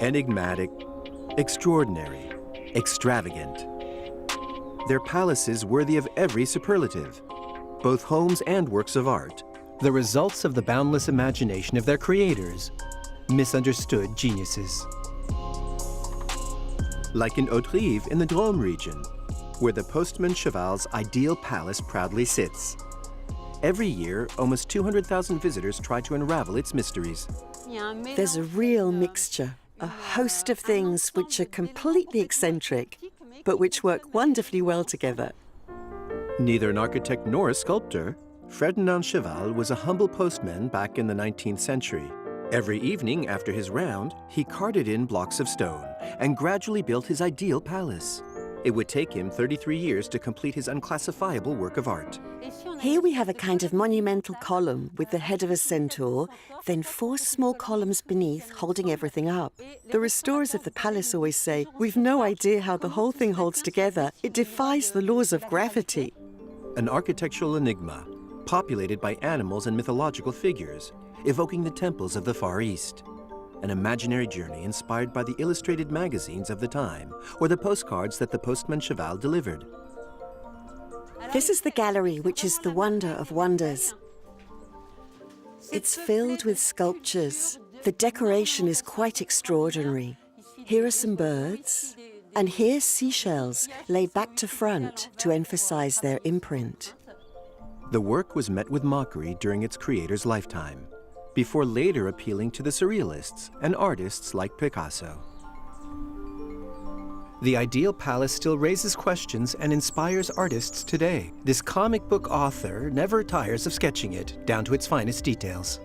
Enigmatic, extraordinary, extravagant. Their palaces worthy of every superlative, both homes and works of art, the results of the boundless imagination of their creators, misunderstood geniuses. Like in Haute-Rive in the Drôme region, where the Postman Cheval's ideal palace proudly sits. Every year, almost 200,000 visitors try to unravel its mysteries. There's a real mixture, a host of things which are completely eccentric, but which work wonderfully well together. Neither an architect nor a sculptor, Ferdinand Cheval was a humble postman back in the 19th century. Every evening after his round, he carted in blocks of stone and gradually built his ideal palace. It would take him 33 years to complete his unclassifiable work of art. Here we have a kind of monumental column with the head of a centaur, then 4 small columns beneath holding everything up. The restorers of the palace always say, "We've no idea how the whole thing holds together. It defies the laws of gravity." An architectural enigma, populated by animals and mythological figures, evoking the temples of the Far East. An imaginary journey inspired by the illustrated magazines of the time or the postcards that the Postman Cheval delivered. This is the gallery, which is the wonder of wonders. It's filled with sculptures. The decoration is quite extraordinary. Here are some birds, and here seashells laid back to front to emphasize their imprint. The work was met with mockery during its creator's lifetime, before later appealing to the surrealists and artists like Picasso. The ideal palace still raises questions and inspires artists today. This comic book author never tires of sketching it down to its finest details.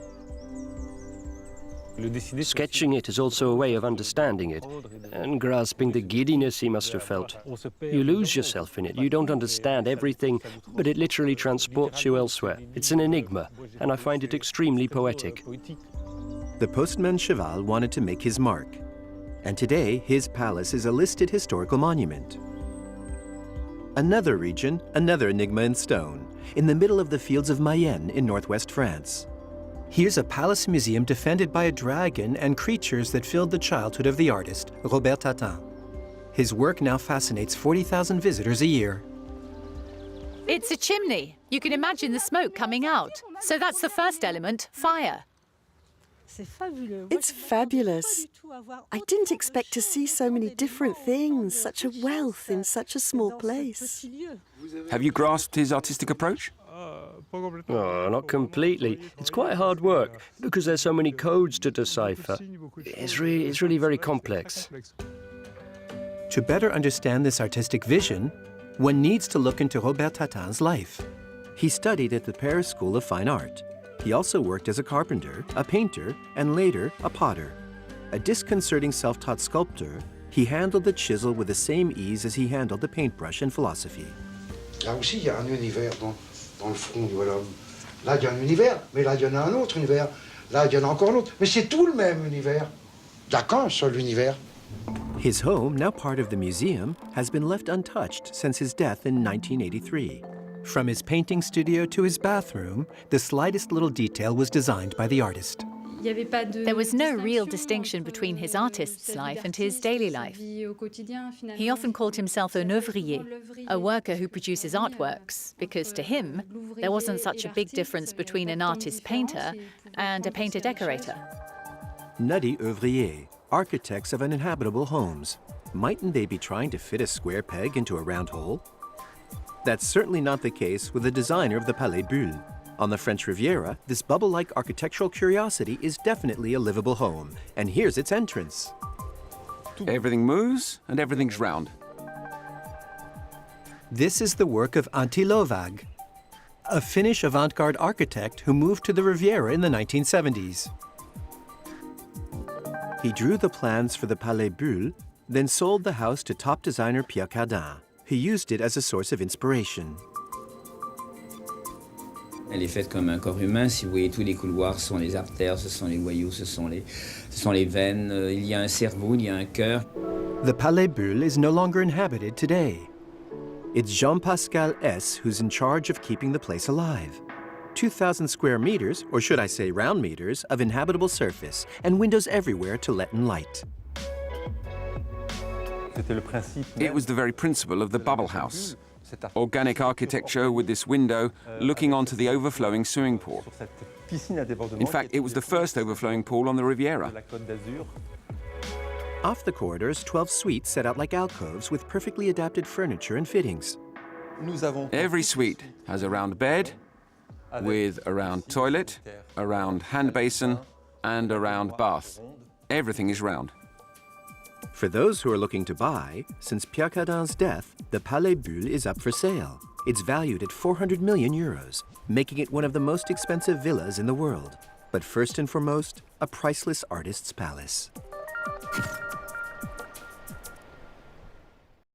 Sketching it is also a way of understanding it and grasping the giddiness he must have felt. You lose yourself in it. You don't understand everything, but it literally transports you elsewhere. It's an enigma, and I find it extremely poetic. The Postman Cheval wanted to make his mark, and today his palace is a listed historical monument. Another region, another enigma in stone, in the middle of the fields of Mayenne in northwest France. Here's a palace museum defended by a dragon and creatures that filled the childhood of the artist, Robert Tatin. His work now fascinates 40,000 visitors a year. It's a chimney. You can imagine the smoke coming out. So that's the first element, fire. It's fabulous. I didn't expect to see so many different things, such a wealth in such a small place. Have you grasped his artistic approach? Oh, not completely. It's quite hard work because there's so many codes to decipher. It's really very complex. To better understand this artistic vision, one needs to look into Robert Tatin's life. He studied at the Paris School of Fine Art. He also worked as a carpenter, a painter, and later a potter. A disconcerting self-taught sculptor, he handled the chisel with the same ease as he handled the paintbrush in philosophy. Là aussi, il y a un univers dans le front du bonhomme. Là, il y a un univers, mais là, il y en a un autre univers. Là, il y en a encore un autre. Mais c'est tout le même univers. Il n'y a qu'un seul univers. His home, now part of the museum, has been left untouched since his death in 1983. From his painting studio to his bathroom, the slightest little detail was designed by the artist. There was no real distinction between his artist's life and his daily life. He often called himself un ouvrier, a worker who produces artworks, because to him, there wasn't such a big difference between an artist-painter and a painter-decorator. Nutty ouvriers, architects of uninhabitable homes. Mightn't they be trying to fit a square peg into a round hole? That's certainly not the case with the designer of the Palais Bulle. On the French Riviera, this bubble-like architectural curiosity is definitely a livable home. And here's its entrance. Everything moves and everything's round. This is the work of Antti Lovag, a Finnish avant-garde architect who moved to the Riviera in the 1970s. He drew the plans for the Palais Bulle, then sold the house to top designer Pierre Cardin, who used it as a source of inspiration. Elle est faite comme un corps humain. Si vous voyez, tous les couloirs sont les artères, ce sont les voyous, ce sont les veines. Il y a un cerveau, il y a un cœur. The Palais Bulle is no longer inhabited today. It's Jean-Pascal S. who's in charge of keeping the place alive. 2,000 square meters, or should I say round meters, of inhabitable surface, and windows everywhere to let in light. It was the very principle of the bubble house. Organic architecture with this window looking onto the overflowing swimming pool. In fact, it was the first overflowing pool on the Riviera. Off the corridors, 12 suites set out like alcoves with perfectly adapted furniture and fittings. Every suite has a round bed with a round toilet, a round hand basin, and a round bath. Everything is round. For those who are looking to buy, since Pierre Cardin's death, the Palais Bulle is up for sale. It's valued at 400 million euros, making it one of the most expensive villas in the world. But first and foremost, a priceless artist's palace.